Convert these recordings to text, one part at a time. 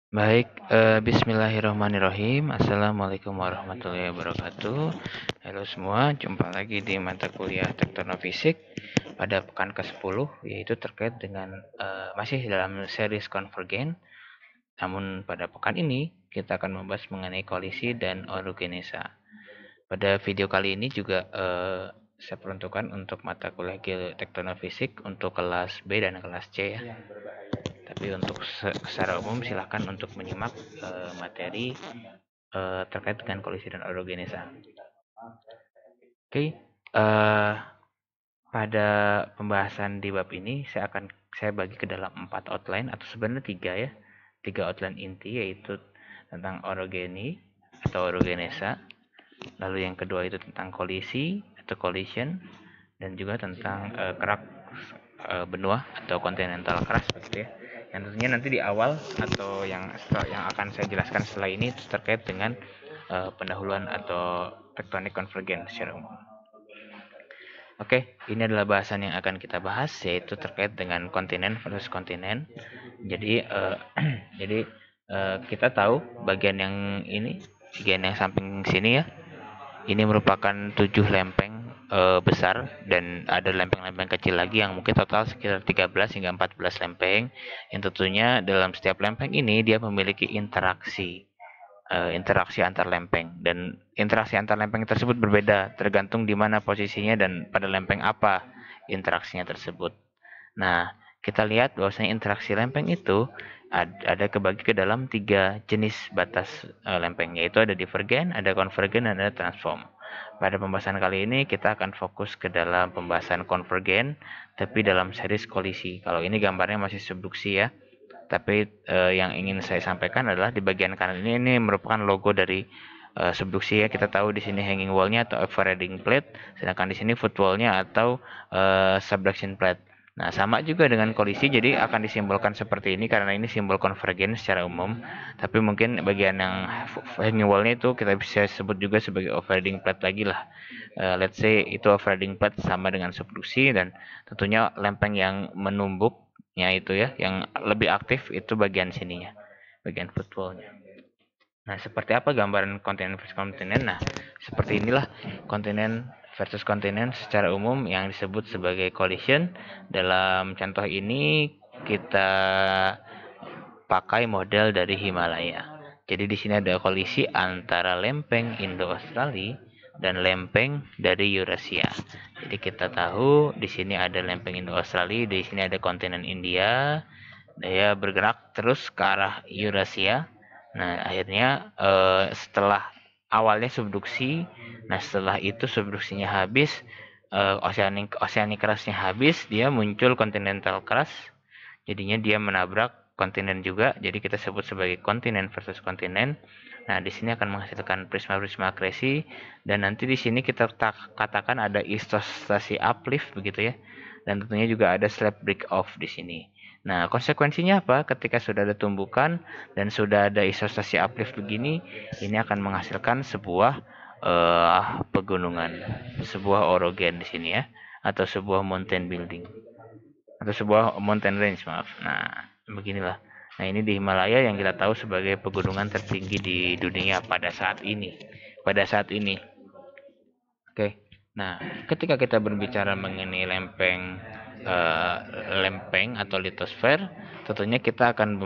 Baik, bismillahirrahmanirrahim. Assalamualaikum warahmatullahi wabarakatuh. Halo semua, jumpa lagi di mata kuliah Tektonofisik pada pekan ke-10, yaitu terkait dengan masih dalam series Convergent. Namun pada pekan ini kita akan membahas mengenai kolisi dan orogenesa. Pada video kali ini juga saya peruntukkan untuk mata kuliah Tektonofisik untuk kelas B dan kelas C ya. Tapi untuk secara umum silahkan untuk menyimak materi terkait dengan kolisi dan orogenesa. Oke, pada pembahasan di bab ini saya bagi ke dalam 4 outline atau sebenarnya 3 ya. 3 outline inti yaitu tentang orogeni atau orogenesa. Lalu yang kedua itu tentang kolisi atau collision dan juga tentang kerak benua atau continental crust begitu ya. Yang tentunya nanti di awal atau yang akan saya jelaskan setelah ini terkait dengan pendahuluan atau tectonic convergence secara umum. Oke, ini adalah bahasan yang akan kita bahas yaitu terkait dengan kontinen versus kontinen. Jadi kita tahu bagian yang ini, bagian yang samping sini ya. Ini merupakan 7 lempeng besar dan ada lempeng-lempeng kecil lagi yang mungkin total sekitar 13 hingga 14 lempeng. Yang tentunya dalam setiap lempeng ini dia memiliki interaksi antar lempeng dan interaksi antar lempeng tersebut berbeda tergantung di mana posisinya dan pada lempeng apa interaksinya tersebut. Nah, kita lihat bahwasanya interaksi lempeng itu ada kebagi ke dalam 3 jenis batas lempeng, yaitu ada divergen, ada konvergen, dan ada transform. Pada pembahasan kali ini kita akan fokus ke dalam pembahasan konvergen, tapi dalam series kolisi. Kalau ini gambarnya masih subduksi ya. Tapi yang ingin saya sampaikan adalah di bagian kanan ini merupakan logo dari subduksi ya. Kita tahu di sini hanging wall-nya atau overheading plate, sedangkan di sini footwall-nya atau subduction plate. Nah, sama juga dengan kolisi, jadi akan disimbolkan seperti ini karena ini simbol konvergen secara umum. Tapi mungkin bagian yang hanging wall-nya itu kita bisa sebut juga sebagai overheading plate lagi lah. Let's say itu overheading plate sama dengan subduksi dan tentunya lempeng yang menumbuk itu ya, yang lebih aktif itu bagian sininya, bagian footwall-nya. Nah, seperti apa gambaran kontinen versus kontinen? Nah, seperti inilah kontinen versus kontinen secara umum yang disebut sebagai collision. Dalam contoh ini kita pakai model dari Himalaya. Jadi di sini ada kolisi antara lempeng Indo-Australia dan lempeng dari Eurasia. Jadi kita tahu di sini ada lempeng Indo-Australia, di sini ada kontinen India. Dia bergerak terus ke arah Eurasia. Nah, akhirnya setelah awalnya subduksi, nah setelah itu subduksinya habis, oceanic crust-nya habis, dia muncul continental crust. Jadinya dia menabrak kontinen juga, jadi kita sebut sebagai kontinen versus kontinen. Nah, di sini akan menghasilkan prisma-prisma akresi dan nanti di sini kita katakan ada isostasi uplift begitu ya. Dan tentunya juga ada slab break off di sini. Nah, konsekuensinya apa? Ketika sudah ada tumbukan dan sudah ada isostasi uplift begini, ini akan menghasilkan sebuah pegunungan, sebuah orogen di sini ya, atau sebuah mountain building atau sebuah mountain range maaf. Nah, beginilah. Nah, ini di Himalaya yang kita tahu sebagai pegunungan tertinggi di dunia pada saat ini. Pada saat ini. Oke. Nah, ketika kita berbicara mengenai lempeng atau litosfer, tentunya kita akan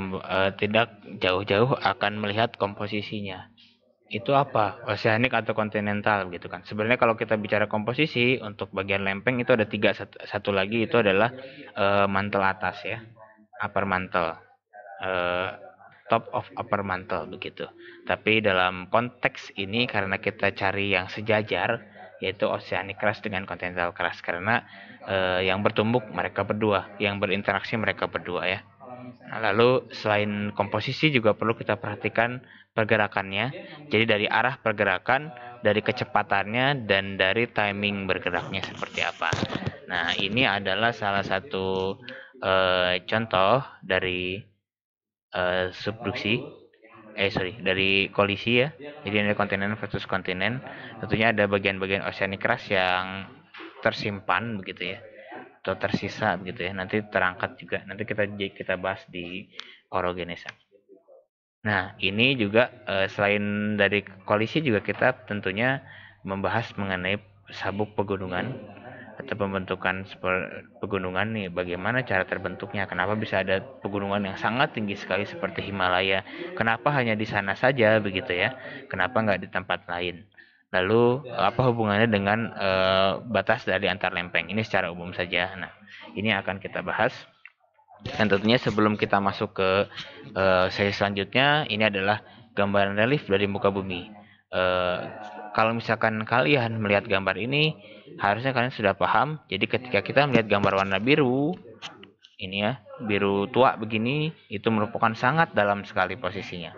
tidak jauh-jauh akan melihat komposisinya. Itu apa? Oceanic atau kontinental gitu kan. Sebenarnya kalau kita bicara komposisi untuk bagian lempeng itu ada tiga, satu lagi itu adalah mantel atas ya, upper mantle, eh, top of upper mantle begitu. Tapi dalam konteks ini karena kita cari yang sejajar yaitu oceanic crust dengan continental crust karena yang bertumbuk mereka berdua, yang berinteraksi mereka berdua ya. Nah, lalu selain komposisi juga perlu kita perhatikan pergerakannya. Jadi dari arah pergerakan, dari kecepatannya, dan dari timing bergeraknya seperti apa. Nah, ini adalah salah satu contoh dari subduksi. Dari kolisi ya. Jadi ada kontinen versus kontinen. Tentunya ada bagian-bagian oceanic crust yang tersimpan begitu ya atau tersisa begitu ya nanti terangkat juga nanti kita bahas di orogenesa. Nah, ini juga selain dari koalisi juga kita tentunya membahas mengenai sabuk pegunungan atau pembentukan pegunungan nih, bagaimana cara terbentuknya, kenapa bisa ada pegunungan yang sangat tinggi sekali seperti Himalaya, kenapa hanya di sana saja begitu ya, kenapa nggak di tempat lain, lalu apa hubungannya dengan batas dari antar lempeng, ini secara umum saja. Nah, ini akan kita bahas. Dan tentunya sebelum kita masuk ke sesi selanjutnya, ini adalah gambaran relief dari muka bumi. Uh, Kalau misalkan kalian melihat gambar ini, harusnya kalian sudah paham. Jadi ketika kita melihat gambar warna biru, ini ya, biru tua begini, itu merupakan sangat dalam sekali posisinya.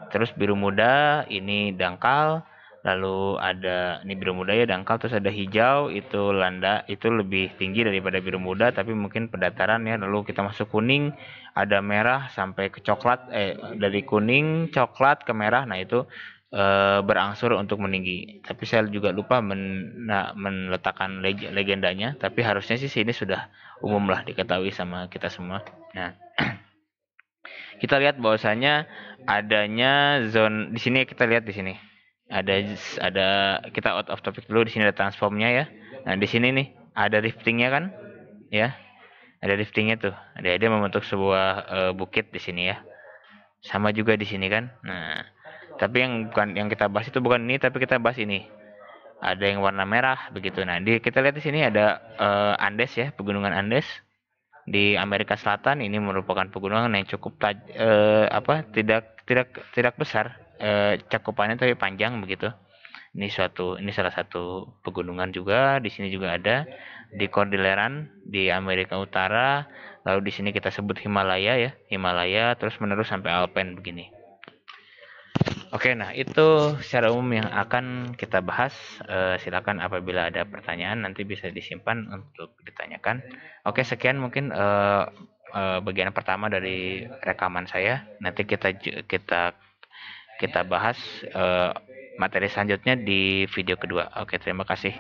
Terus biru muda ini dangkal, lalu ada ini biru muda ya dangkal, terus ada hijau itu landa, itu lebih tinggi daripada biru muda tapi mungkin pendataran ya. Lalu kita masuk kuning, ada merah sampai ke coklat, dari kuning coklat ke merah, nah itu berangsur untuk meninggi. Tapi saya juga lupa meletakkan legendanya, tapi harusnya sih ini sudah umum lah diketahui sama kita semua. Nah, kita lihat bahwasanya adanya zone di sini, kita lihat di sini ada kita out of topic dulu. Di sini ada transformnya ya. Nah, di sini nih ada riftingnya kan ya, ada riftingnya tuh, dia membentuk sebuah bukit di sini ya, sama juga di sini kan. Nah, tapi yang bukan yang kita bahas itu bukan ini, tapi kita bahas ini, ada yang warna merah begitu. Nah, kita lihat di sini ada Andes ya, pegunungan Andes di Amerika Selatan. Ini merupakan pegunungan yang cukup tidak besar cakupannya, tapi panjang begitu. Ini salah satu pegunungan juga. Di sini juga ada di Cordilleran di Amerika Utara. Lalu di sini kita sebut Himalaya ya, Himalaya terus menerus sampai Alpen begini. Oke, nah itu secara umum yang akan kita bahas. Silakan apabila ada pertanyaan nanti bisa disimpan untuk ditanyakan. Oke, sekian mungkin bagian pertama dari rekaman saya. Nanti kita bahas materi selanjutnya di video kedua. Oke, terima kasih.